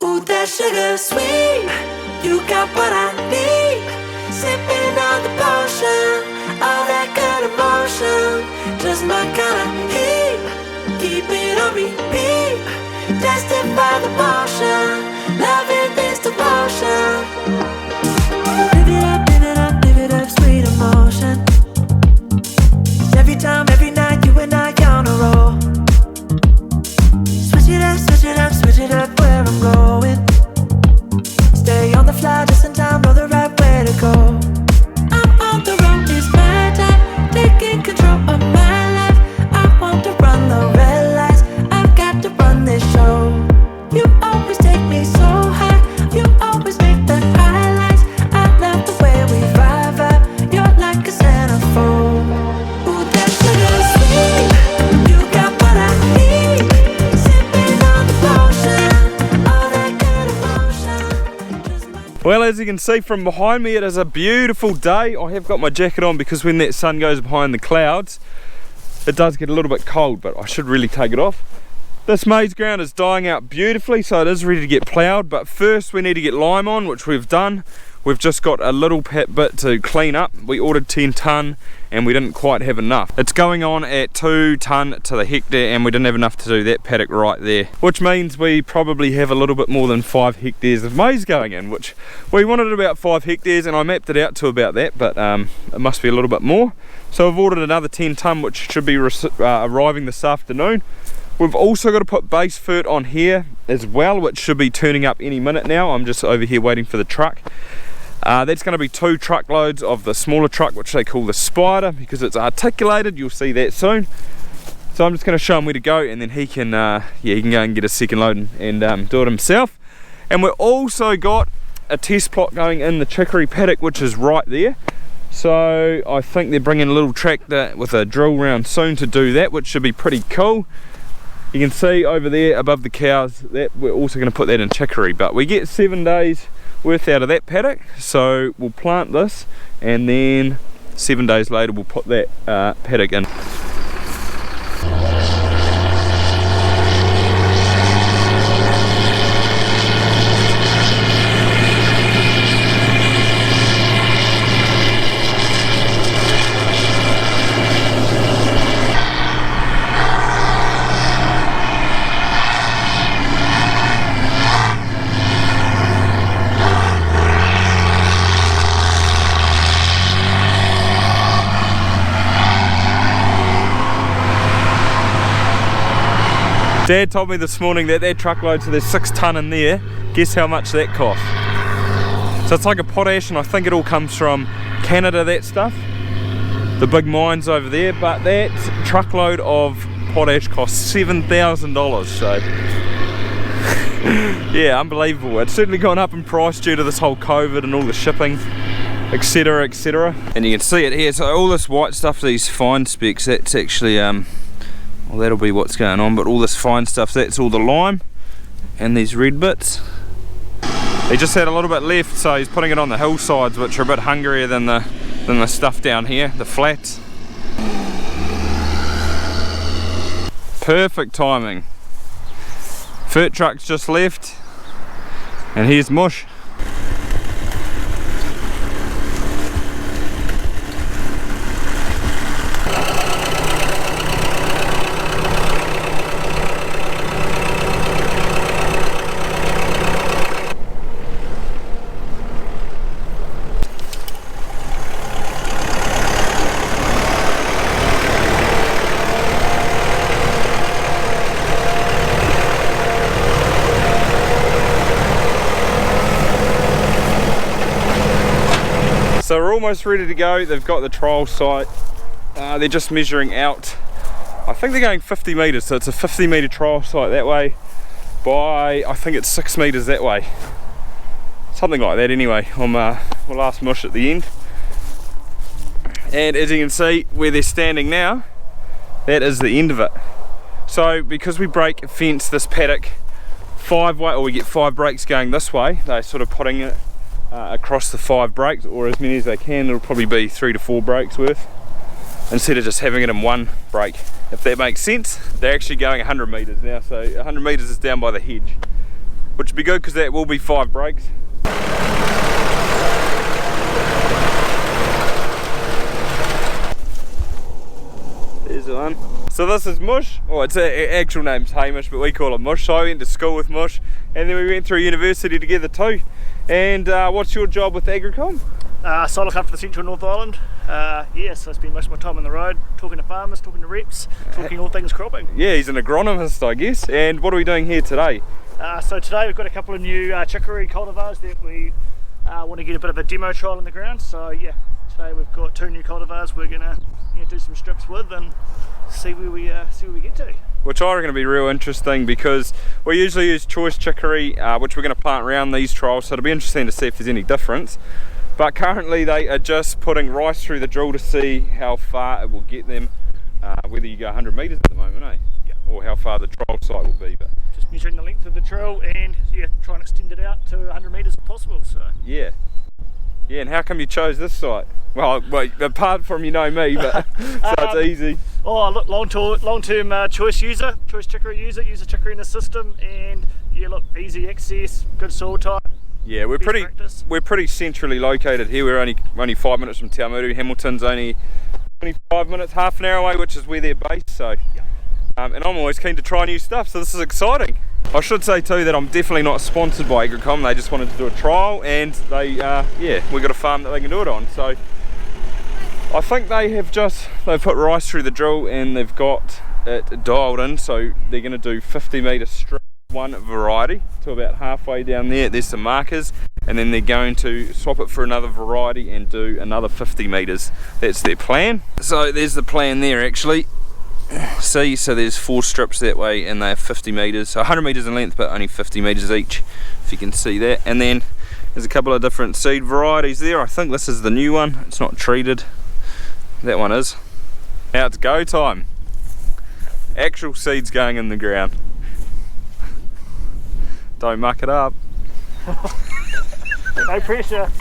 Ooh, that sugar sweet, you got what I need. Sipping on the potion, all that good emotion, just my kind of heat. Keep it on repeat, tested by the motion, loving this devotion. Live it up, live it up, live it up, sweet emotion. Every time, every night, you and I on a roll. Switch it up, switch it up, switch it up where I'm going. Stay on the fly just in time, know the right way to go. I'm on the road, it's my time, taking control of my life. I want to run the red lights, I've got to run this show. You always take me so high, you always make the highlights. I love the way we vibe, you're like a centerfold. Ooh, that sugar sweet, you got what I need. Sipping on the potion, all that good emotion. Well, as you can see from behind me, it is a beautiful day. I have got my jacket on because when that sun goes behind the clouds, it does get a little bit cold, but I should really take it off. This maize ground is dying out beautifully, so it is ready to get ploughed, but first we need to get lime on, which we've done. We've just got a little bit to clean up. We ordered 10 tonne and we didn't quite have enough. It's going on at 2 tonne to the hectare and we didn't have enough to do that paddock right there, which means we probably have a little bit more than 5 hectares of maize going in, which we wanted about 5 hectares and I mapped it out to about that, but it must be a little bit more. So I've ordered another 10 tonne which should be arriving this afternoon. We've also got to put base fert on here as well, which should be turning up any minute now. I'm just over here waiting for the truck. That's going to be 2 truckloads of the smaller truck, which they call the Spider because it's articulated. You'll see that soon. So I'm just going to show him where to go, and then he can he can go and get a second load and do it himself. And we've also got a test plot going in the chicory paddock, which is right there. So I think they're bringing a little tractor with a drill round soon to do that, which should be pretty cool. You can see over there above the cows that we're also going to put that in chicory, but we get 7 days worth out of that paddock, so we'll plant this and then 7 days later we'll put that paddock in. Dad told me this morning that truckload, so there's 6 tonne in there. Guess how much that cost? So it's like a potash, and I think it all comes from Canada, that stuff. The big mines over there, but that truckload of potash costs $7,000, so yeah, unbelievable. It's certainly gone up in price due to this whole COVID and all the shipping, etc, etc. And you can see it here, so all this white stuff, these fine specks, that's actually well, that'll be what's going on, but all this fine stuff, that's all the lime, and these red bits. He just had a little bit left, so he's putting it on the hillsides, which are a bit hungrier than the stuff down here, the flats. Perfect timing. Fert truck's just left, and here's mush. So we're almost ready to go. They've got the trial site. They're just measuring out. I think they're going 50 metres, so it's a 50 metre trial site that way by, I think it's 6 metres that way. Something like that anyway. On my last mush at the end. And as you can see, where they're standing now, that is the end of it. So because we break fence this paddock 5 way, or we get 5 breaks going this way, they're sort of putting it across the 5 breaks, or as many as they can. It'll probably be 3 to 4 breaks worth instead of just having it in 1 break, if that makes sense. They're actually going 100 metres now, so 100 metres is down by the hedge. which would be good because that will be 5 breaks. There's the one. So this is Mush, well its actual name's Hamish, but we call him Mush. So I went to school with Mush, and then we went through university together too. And what's your job with Agricom? So I look after the Central North Island. Yeah, so I spend most of my time on the road, talking to farmers, talking to reps, talking all things cropping. Yeah, he's an agronomist, I guess. And what are we doing here today? So today we've got a couple of new chicory cultivars that we want to get a bit of a demo trial in the ground. So yeah, today we've got 2 new cultivars we're going to do some strips with and see where we get to. Which are going to be real interesting because we usually use choice chicory, which we're going to plant around these trials, so it'll be interesting to see if there's any difference. But currently they are just putting rice through the drill to see how far it will get them, whether you go 100 metres at the moment, eh? Yeah. Or how far the trial site will be. But just measuring the length of the drill and yeah, try and extend it out to 100 metres if possible. So yeah. Yeah, and how come you chose this site? Well, apart from you know me, but so it's easy. Oh, look, long-term choice chicory user, use a chicory in the system, and yeah, look, easy access, good soil type. Yeah, we're pretty centrally located here. We're only 5 minutes from Taumutu. Hamilton's only 25 minutes, half an hour away, which is where they're based. So, yeah. And I'm always keen to try new stuff, so this is exciting. I should say too that I'm definitely not sponsored by Agricom. They just wanted to do a trial, and they, yeah, we got a farm that they can do it on. So I think they've put rice through the drill and they've got it dialed in. So they're going to do 50 metre strip, one variety to about halfway down there. There's some markers, and then they're going to swap it for another variety and do another 50 metres. That's their plan. So there's the plan there actually. See, so there's 4 strips that way and they're 50 metres, so 100 metres in length but only 50 metres each, if you can see that. And then there's a couple of different seed varieties there. I think this is the new one, it's not treated, that one is. Now it's go time. Actual seeds going in the ground. Don't muck it up. No pressure.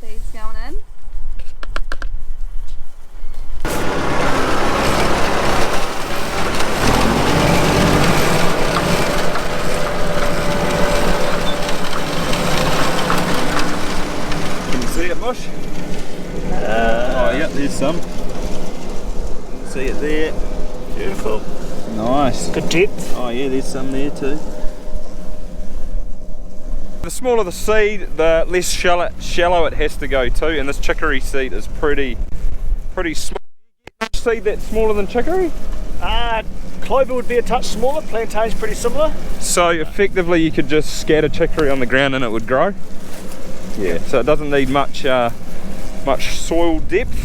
Seeds going in. Mush? Oh yeah, there's some. See it there. Beautiful. Nice. Good depth. Oh yeah, there's some there too. The smaller the seed, the less shallow it has to go too, and this chicory seed is pretty small. Seed that's smaller than chicory? Clover would be a touch smaller, plantain's pretty similar. So effectively you could just scatter chicory on the ground and it would grow? Yeah, so it doesn't need much soil depth.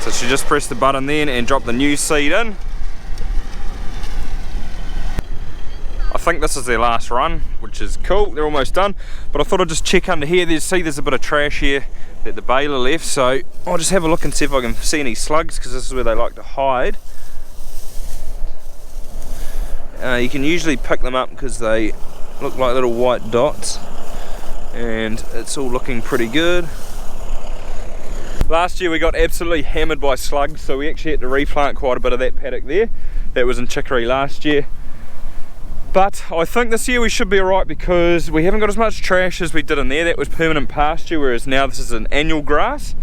So she just pressed the button then and dropped the new seed in. I think this is their last run, which is cool. They're almost done, but I thought I'd just check under here. There's a bit of trash here that the baler left, so I'll just have a look and see if I can see any slugs, because this is where they like to hide. You can usually pick them up because they look like little white dots, and it's all looking pretty good. Last year we got absolutely hammered by slugs, so we actually had to replant quite a bit of that paddock there. That was in chicory last year. But I think this year we should be alright because we haven't got as much trash as we did in there. That was permanent pasture, whereas now this is an annual grass.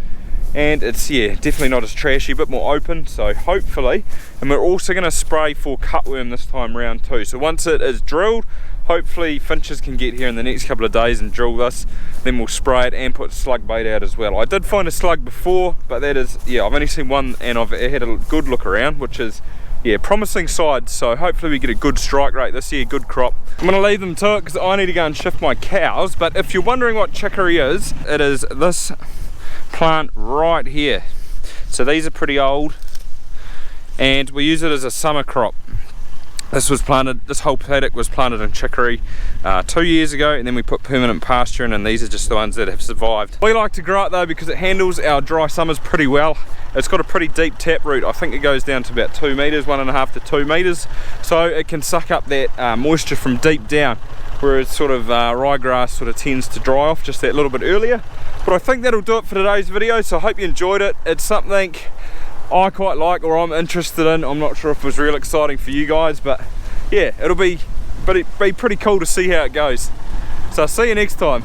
And it's, yeah, definitely not as trashy, a bit more open, so hopefully. And we're also going to spray for cutworm this time round too. So once it is drilled, hopefully finches can get here in the next couple of days and drill this. Then we'll spray it and put slug bait out as well. I did find a slug before, but that is, yeah, I've only seen one and I've had a good look around, which is, yeah, promising side. So hopefully we get a good strike rate this year, good crop. I'm going to leave them to it because I need to go and shift my cows. But if you're wondering what chicory is, it is this plant right here. So these are pretty old and we use it as a summer crop. This whole paddock was planted in chicory 2 years ago, and then we put permanent pasture in, and these are just the ones that have survived. We like to grow it though because it handles our dry summers pretty well. It's got a pretty deep tap root. I think it goes down to about 2 meters, 1.5 to 2 meters, so it can suck up that moisture from deep down, whereas sort of ryegrass sort of tends to dry off just that little bit earlier. But I think that'll do it for today's video, so I hope you enjoyed it. It's something I quite like, or I'm interested in. I'm not sure if it was real exciting for you guys, but yeah, it'll be pretty cool to see how it goes. So I'll see you next time.